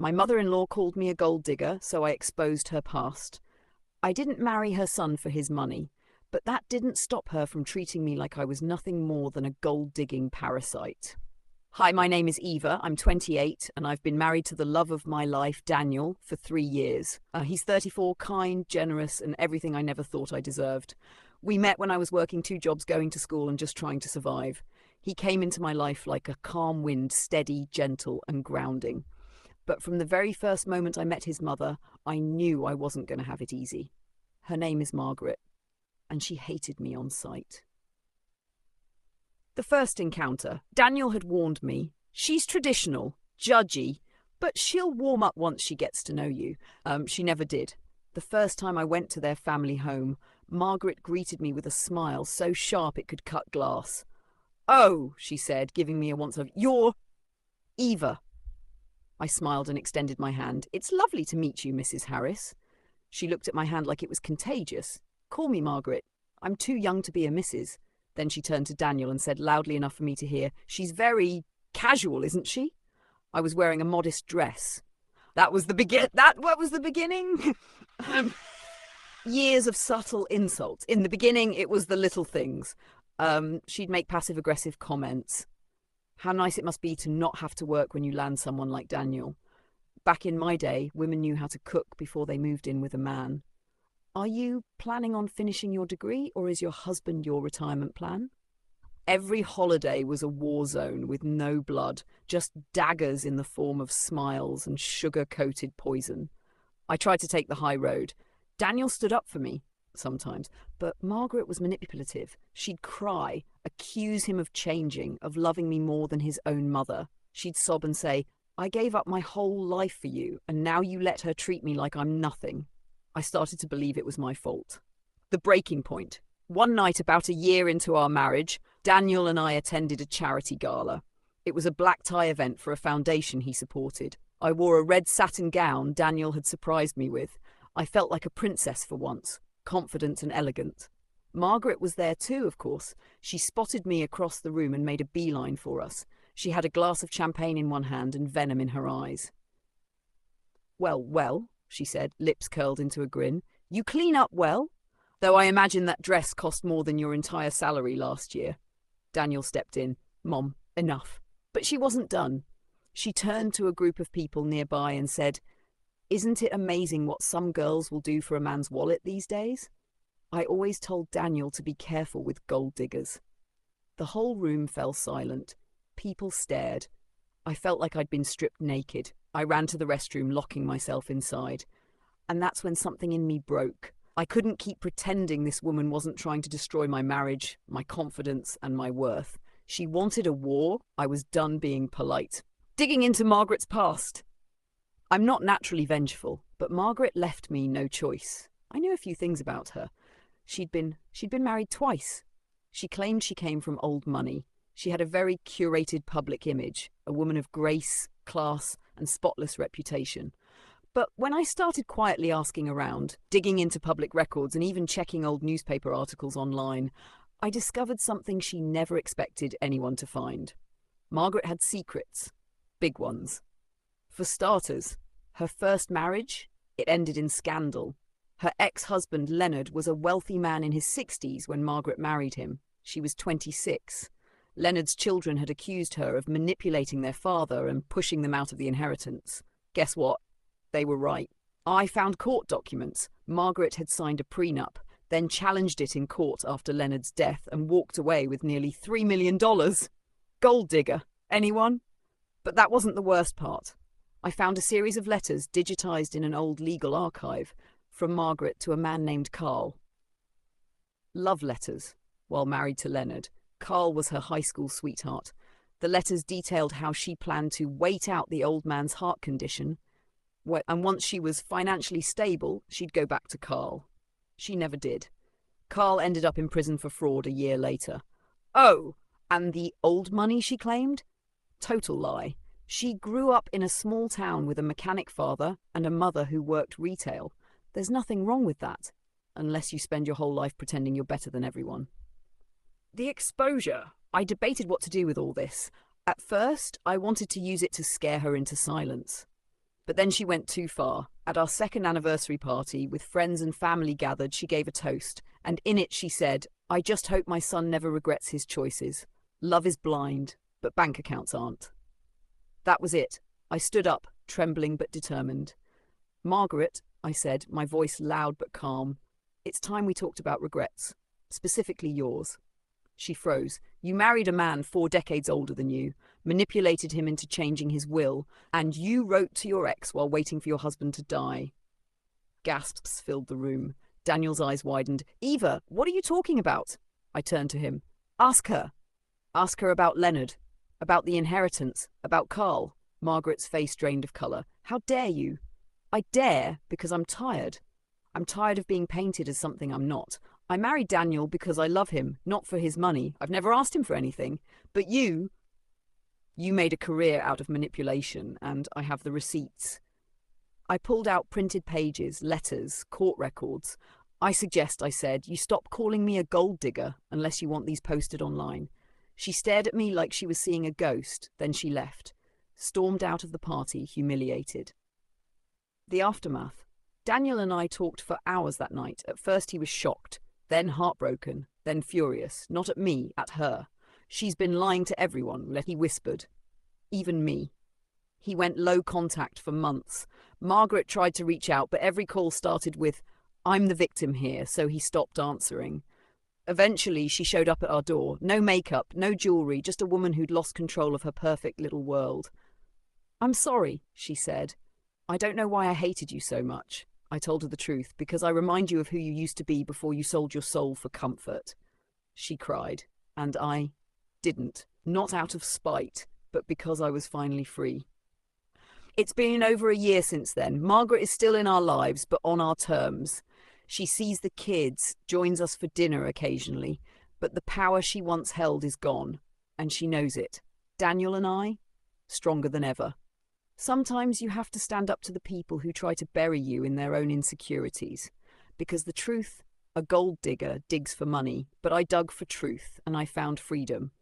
My mother-in-law called me a gold digger, so I exposed her past. I didn't marry her son for his money, but that didn't stop her from treating me like I was nothing more than a gold-digging parasite. Hi, my name is Eva. I'm 28, and I've been married to the love of my life, Daniel, for 3 years. He's 34, kind, generous, and everything I never thought I deserved. We met when I was working 2 jobs, going to school, and just trying to survive. He came into my life like a calm wind, steady, gentle, and grounding. But from the very first moment I met his mother, I knew I wasn't going to have it easy. Her name is Margaret, and she hated me on sight. The first encounter, Daniel had warned me. She's traditional, judgy, but she'll warm up once she gets to know you. She never did. The first time I went to their family home, Margaret greeted me with a smile so sharp it could cut glass. "Oh," she said, giving me a once over, "you're Eva." I smiled and extended my hand. "It's lovely to meet you, Mrs. Harris." She looked at my hand like it was contagious. "Call me Margaret. I'm too young to be a Mrs." Then she turned to Daniel and said loudly enough for me to hear, "She's very casual, isn't she?" I was wearing a modest dress. What was the beginning? Years of subtle insults. In the beginning, it was the little things. She'd make passive-aggressive comments. How nice it must be to not have to work when you land someone like Daniel. Back in my day, women knew how to cook before they moved in with a man. "Are you planning on finishing your degree, or is your husband your retirement plan?" Every holiday was a war zone with no blood, just daggers in the form of smiles and sugar-coated poison. I tried to take the high road. Daniel stood up for me, sometimes, but Margaret was manipulative. She'd cry, accuse him of changing, of loving me more than his own mother. She'd sob and say, "I gave up my whole life for you, and now you let her treat me like I'm nothing." I started to believe it was my fault. The breaking point. One night, about a year into our marriage, Daniel and I attended a charity gala. It was a black tie event for a foundation he supported. I wore a red satin gown Daniel had surprised me with. I felt like a princess for once, confident and elegant. Margaret was there too, of course. She spotted me across the room and made a beeline for us. She had a glass of champagne in one hand and venom in her eyes. Well, she said, lips curled into a grin. "You clean up well, though I imagine that dress cost more than your entire salary last year." Daniel stepped in. "Mom, enough." But she wasn't done. She turned to a group of people nearby and said, "Isn't it amazing what some girls will do for a man's wallet these days?" I always told Daniel to be careful with gold diggers. The whole room fell silent. People stared. I felt like I'd been stripped naked. I ran to the restroom, locking myself inside. And that's when something in me broke. I couldn't keep pretending this woman wasn't trying to destroy my marriage, my confidence, and my worth. She wanted a war. I was done being polite. Digging into Margaret's past. I'm not naturally vengeful, but Margaret left me no choice. I knew a few things about her. She'd been married twice. She claimed she came from old money. She had a very curated public image, a woman of grace, class, and spotless reputation. But when I started quietly asking around, digging into public records and even checking old newspaper articles online, I discovered something she never expected anyone to find. Margaret had secrets, big ones. For starters, her first marriage, it ended in scandal. Her ex-husband, Leonard, was a wealthy man in his 60s when Margaret married him. She was 26. Leonard's children had accused her of manipulating their father and pushing them out of the inheritance. Guess what? They were right. I found court documents. Margaret had signed a prenup, then challenged it in court after Leonard's death and walked away with nearly $3 million. Gold digger. Anyone? But that wasn't the worst part. I found a series of letters digitized in an old legal archive from Margaret to a man named Carl. Love letters, while married to Leonard. Carl was her high school sweetheart. The letters detailed how she planned to wait out the old man's heart condition, and once she was financially stable, she'd go back to Carl. She never did. Carl ended up in prison for fraud a year later. Oh, and the old money she claimed? Total lie. She grew up in a small town with a mechanic father and a mother who worked retail. There's nothing wrong with that, unless you spend your whole life pretending you're better than everyone. The exposure. I debated what to do with all this. At first, I wanted to use it to scare her into silence. But then she went too far. At our second anniversary party, with friends and family gathered, she gave a toast, and in it she said, "I just hope my son never regrets his choices. Love is blind, but bank accounts aren't." That was it. I stood up, trembling but determined. "Margaret," I said, my voice loud but calm, "it's time we talked about regrets, specifically yours." She froze. "You married a man 4 decades older than you, manipulated him into changing his will, and you wrote to your ex while waiting for your husband to die." Gasps filled the room. Daniel's eyes widened. "Eva, what are you talking about?" I turned to him. "Ask her. Ask her about Leonard, about the inheritance, about Carl." Margaret's face drained of colour. "How dare you?" "I dare because I'm tired. I'm tired of being painted as something I'm not. I married Daniel because I love him, not for his money. I've never asked him for anything. But you made a career out of manipulation, and I have the receipts." I pulled out printed pages, letters, court records. "I suggest," I said, "you stop calling me a gold digger unless you want these posted online." She stared at me like she was seeing a ghost, then she left, stormed out of the party, humiliated. The aftermath. Daniel and I talked for hours that night. At first he was shocked, then heartbroken, then furious. Not at me, at her. "She's been lying to everyone," he whispered. "Even me." He went low contact for months. Margaret tried to reach out, but every call started with, "I'm the victim here," so he stopped answering. Eventually, she showed up at our door. No makeup, no jewelry, just a woman who'd lost control of her perfect little world. "I'm sorry," she said. "I don't know why I hated you so much." I told her the truth, "because I remind you of who you used to be before you sold your soul for comfort." She cried, and I didn't. Not out of spite, but because I was finally free. It's been over a year since then. Margaret is still in our lives, but on our terms. She sees the kids, joins us for dinner occasionally, but the power she once held is gone, and she knows it. Daniel and I, stronger than ever. Sometimes you have to stand up to the people who try to bury you in their own insecurities. Because the truth, a gold digger digs for money, but I dug for truth, and I found freedom.